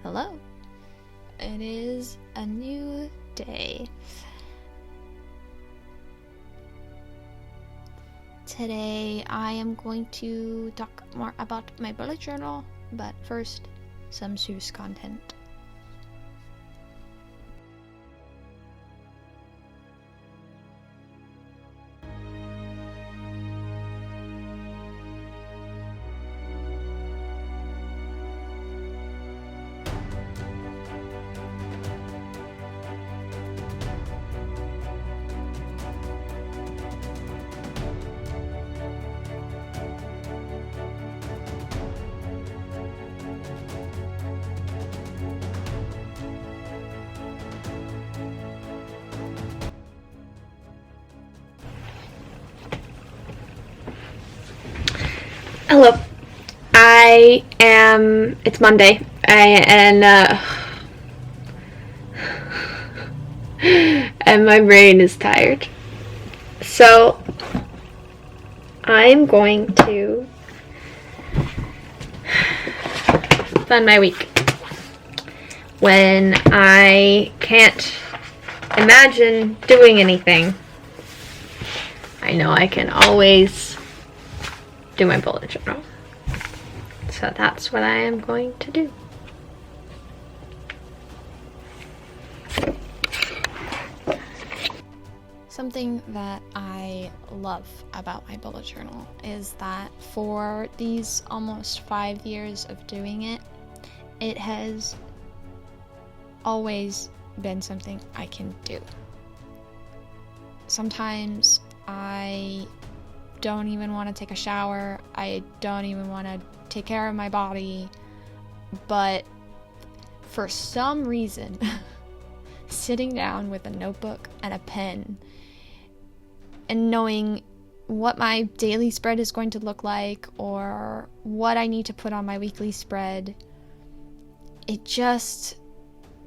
Hello. It is a new day. Today I am going to talk more about my bullet journal, but first, some Zeus content. Hello. It's Monday, and my brain is tired. So, I'm going to spend my week when I can't imagine doing anything. I know I can always do my bullet journal. So that's what I am going to do. Something that I love about my bullet journal is that for these almost 5 years of doing it, it has always been something I can do. Sometimes I don't even want to take a shower. I don't even want to take care of my body. But for some reason, sitting down with a notebook and a pen and knowing what my daily spread is going to look like or what I need to put on my weekly spread, it just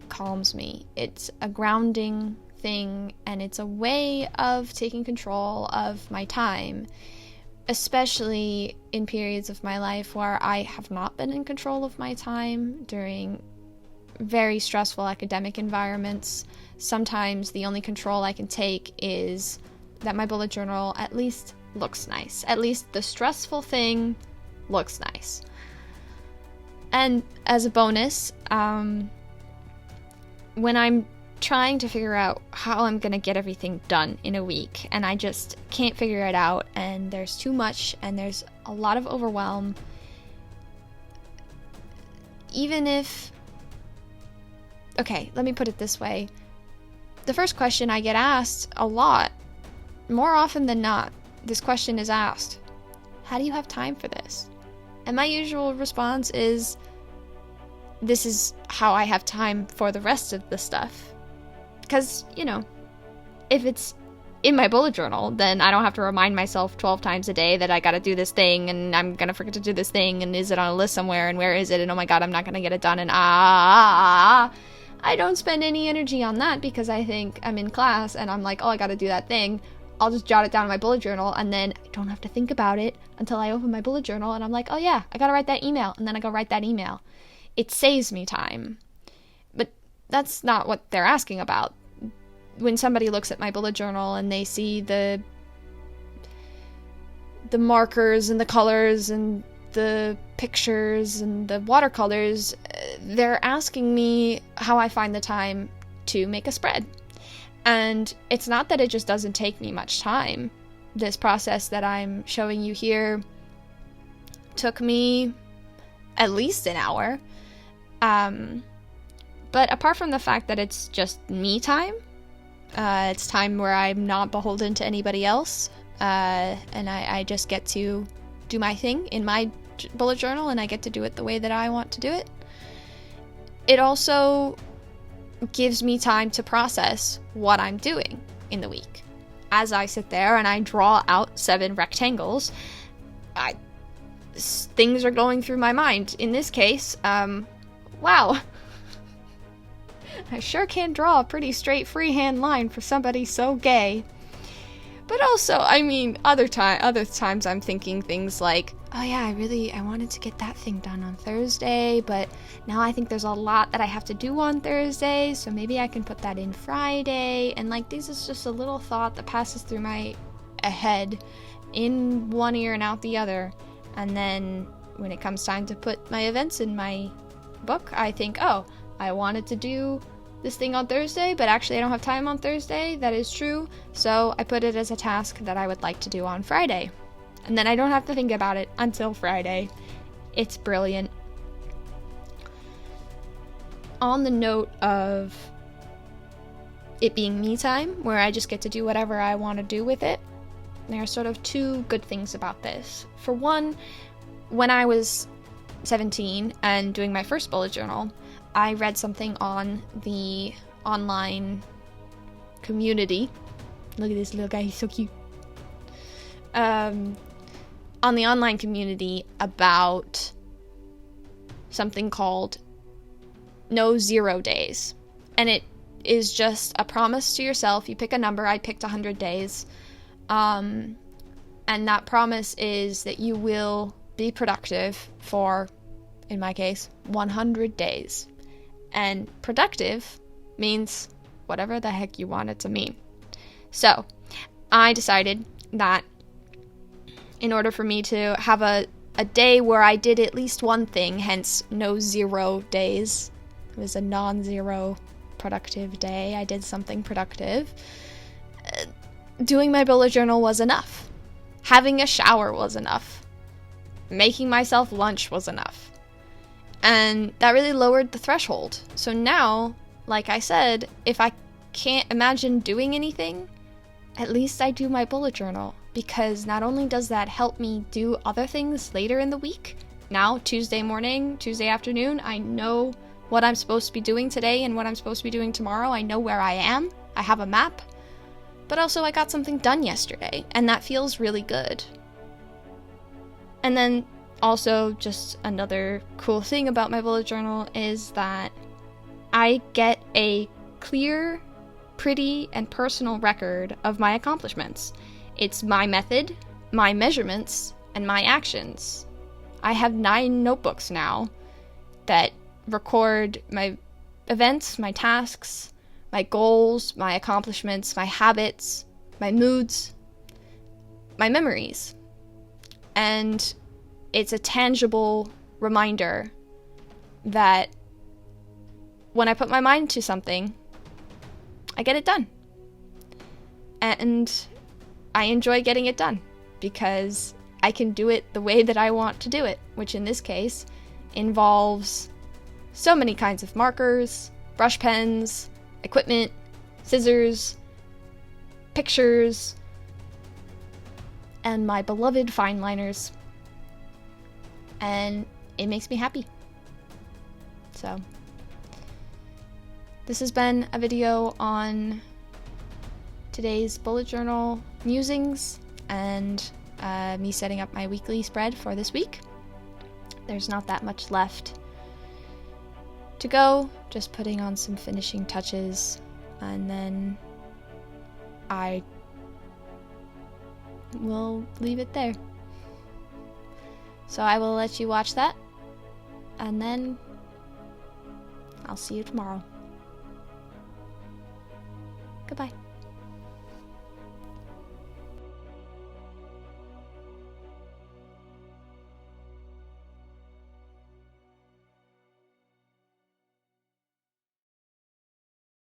calms me. It's a grounding thing, and it's a way of taking control of my time, especially in periods of my life where I have not been in control of my time during very stressful academic environments. Sometimes the only control I can take is that my bullet journal at least looks nice. At least the stressful thing looks nice. And as a bonus, when I'm trying to figure out how I'm gonna get everything done in a week and I just can't figure it out, and there's too much and there's a lot of overwhelm, even if, okay, let me put it this way. The first question I get asked a lot, more often than not, this question is asked: how do you have time for this? And my usual response is, this is how I have time for the rest of the stuff. Because, if it's in my bullet journal, then I don't have to remind myself 12 times a day that I gotta do this thing, and I'm gonna forget to do this thing, and is it on a list somewhere, and where is it, and oh my god, I'm not gonna get it done, and I don't spend any energy on that because I think I'm in class, and I'm like, oh, I gotta do that thing. I'll just jot it down in my bullet journal, and then I don't have to think about it until I open my bullet journal, and I'm like, oh yeah, I gotta write that email, and then I go write that email. It saves me time. But that's not what they're asking about. When somebody looks at my bullet journal and they see the markers and the colors and the pictures and the watercolors, they're asking me how I find the time to make a spread. And it's not that it just doesn't take me much time. This process that I'm showing you here took me at least an hour. But apart from the fact that it's just me time, it's time where I'm not beholden to anybody else, and I just get to do my thing in my bullet journal, and I get to do it the way that I want to do it. It also gives me time to process what I'm doing in the week. As I sit there and I draw out 7 rectangles, things are going through my mind. In this case, wow. I sure can draw a pretty straight freehand line for somebody so gay. But also, other times I'm thinking things like, oh yeah, I wanted to get that thing done on Thursday, but now I think there's a lot that I have to do on Thursday, so maybe I can put that in Friday. And like, this is just a little thought that passes through my head in one ear and out the other. And then when it comes time to put my events in my book, I think, oh, I wanted to do this thing on Thursday, but actually I don't have time on Thursday. That is true. So I put it as a task that I would like to do on Friday. And then I don't have to think about it until Friday. It's brilliant. On the note of it being me time, where I just get to do whatever I want to do with it, there are sort of two good things about this. For one, when I was 17 and doing my first bullet journal, I read something on the online community. Look at this little guy, he's so cute. On the online community about something called No Zero Days. And it is just a promise to yourself. You pick a number. I picked 100 days. And that promise is that you will be productive for, in my case, 100 days. And productive means whatever the heck you want it to mean. So I decided that in order for me to have a day where I did at least one thing, hence no 0 days, it was a non-zero productive day, I did something productive, doing my bullet journal was enough. Having a shower was enough. Making myself lunch was enough. And that really lowered the threshold. So now, like I said, if I can't imagine doing anything, at least I do my bullet journal. Because not only does that help me do other things later in the week, now Tuesday morning, Tuesday afternoon, I know what I'm supposed to be doing today and what I'm supposed to be doing tomorrow. I know where I am. I have a map. But also I got something done yesterday, and that feels really good. And then also, just another cool thing about my bullet journal is that I get a clear, pretty, and personal record of my accomplishments. It's my method, my measurements, and my actions. I have 9 notebooks now that record my events, my tasks, my goals, my accomplishments, my habits, my moods, my memories. And it's a tangible reminder that when I put my mind to something, I get it done. And I enjoy getting it done because I can do it the way that I want to do it, which in this case involves so many kinds of markers, brush pens, equipment, scissors, pictures, and my beloved fine liners. And it makes me happy. So, this has been a video on today's bullet journal musings and me setting up my weekly spread for this week. There's not that much left to go, just putting on some finishing touches, and then I will leave it there. So I will let you watch that, and then I'll see you tomorrow. Goodbye.